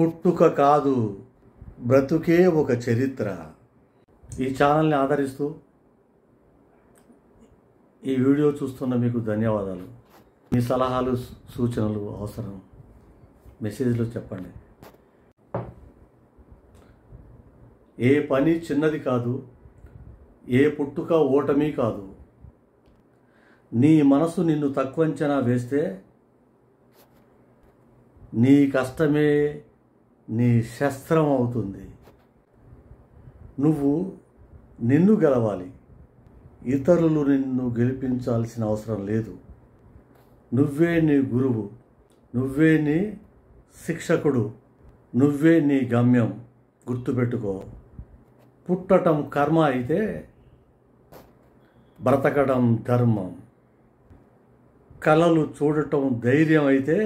పుట్టుక కాదు, బ్రతుకే ఒక చరిత్ర. ఈ ఛానల్ని ఆదరిస్తూ ఈ వీడియో చూస్తున్న మీకు ధన్యవాదాలు. మీ సలహాలు సూచనలు అవసరం, మెసేజ్లో చెప్పండి. ఏ పని చిన్నది కాదు, ఏ పుట్టుక ఓటమి కాదు. నీ మనసు నిన్ను తక్కువంచనా వేస్తే నీ కష్టమే నీ శస్త్రం అవుతుంది. నువ్వు నిన్ను గెలవాలి, ఇతరులు నిన్ను గెలిపించాల్సిన అవసరం లేదు. నువ్వే నీ గురువు, నువ్వే నీ శిక్షకుడు, నువ్వే నీ గమ్యం. గుర్తుపెట్టుకో, పుట్టటం కర్మ అయితే బ్రతకడం ధర్మం. కలలు చూడటం ధైర్యం అయితే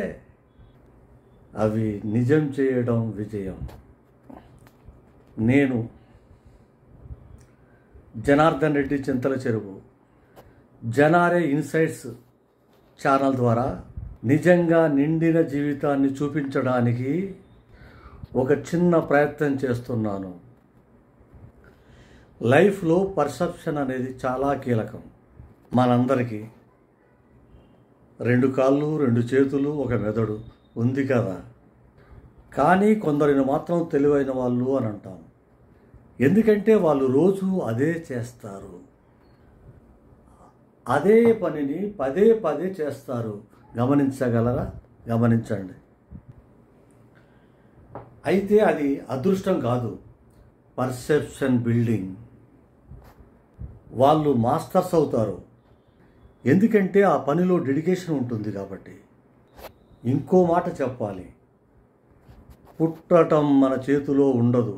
అవి నిజం చేయడం విజయం. నేను జనార్దన్ రెడ్డి, చింతల చెరువు, జనారే ఇన్సైట్స్ ఛానల్ ద్వారా నిజంగా నిండిన జీవితాన్ని చూపించడానికి ఒక చిన్న ప్రయత్నం చేస్తున్నాను. లైఫ్లో పర్సెప్షన్ అనేది చాలా కీలకం. మనందరికీ 2 కాళ్ళు, 2 చేతులు, ఒక మెదడు ఉంది కదా. కానీ కొందరిని మాత్రం తెలివైన వాళ్ళు అని అంటాం. ఎందుకంటే వాళ్ళు రోజు అదే చేస్తారు, అదే పనిని పదే పదే చేస్తారు. గమనించగలరా? గమనించండి. అయితే అది అదృష్టం కాదు, పర్సెప్షన్ బిల్డింగ్. వాళ్ళు మాస్టర్స్ అవుతారు, ఎందుకంటే ఆ పనిలో డెడికేషన్ ఉంటుంది కాబట్టి. ఇంకో మాట చెప్పాలి, పుట్టటం మన చేతిలో ఉండదు.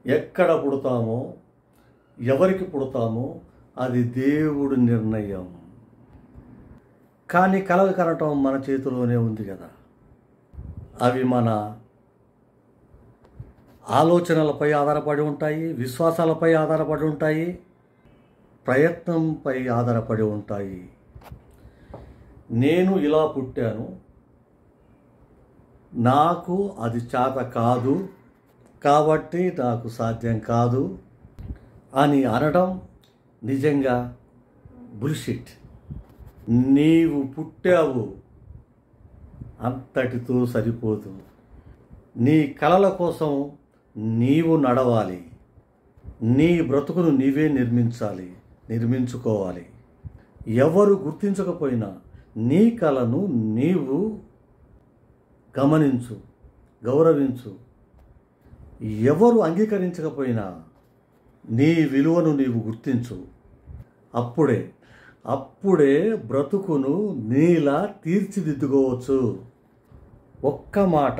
ఎక్కడ పుడతామో, ఎవరికి పుడతామో అది దేవుడి నిర్ణయం. కానీ కలలు కనటం మన చేతిలోనే ఉంది కదా. అవి మన ఆలోచనలపై ఆధారపడి ఉంటాయి, విశ్వాసాలపై ఆధారపడి ఉంటాయి, ప్రయత్నంపై ఆధారపడి ఉంటాయి. నేను ఇలా పుట్టాను, నాకు అది చేత కాదు కాబట్టి నాకు సాధ్యం కాదు అని అనడం నిజంగా బుల్షిట్. నీవు పుట్టావు, అంతటితో సరిపోదు. నీ కలల కోసం నీవు నడవాలి. నీ బ్రతుకును నీవే నిర్మించుకోవాలి. ఎవరు గుర్తించకపోయినా నీ కలను నీవు గమనించు, గౌరవించు. ఎవరు అంగీకరించకపోయినా నీ విలువను నీవు గుర్తించు. అప్పుడే బ్రతుకును నీలా తీర్చిదిద్దుకోవచ్చు. ఒక్క మాట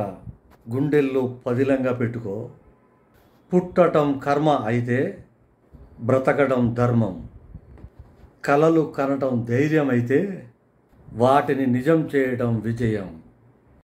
గుండెల్లో పదిలంగా పెట్టుకో, పుట్టటం కర్మ అయితే బ్రతకడం ధర్మం. కలలు కనటం ధైర్యం అయితే వాటిని నిజం చేయడం విజయం.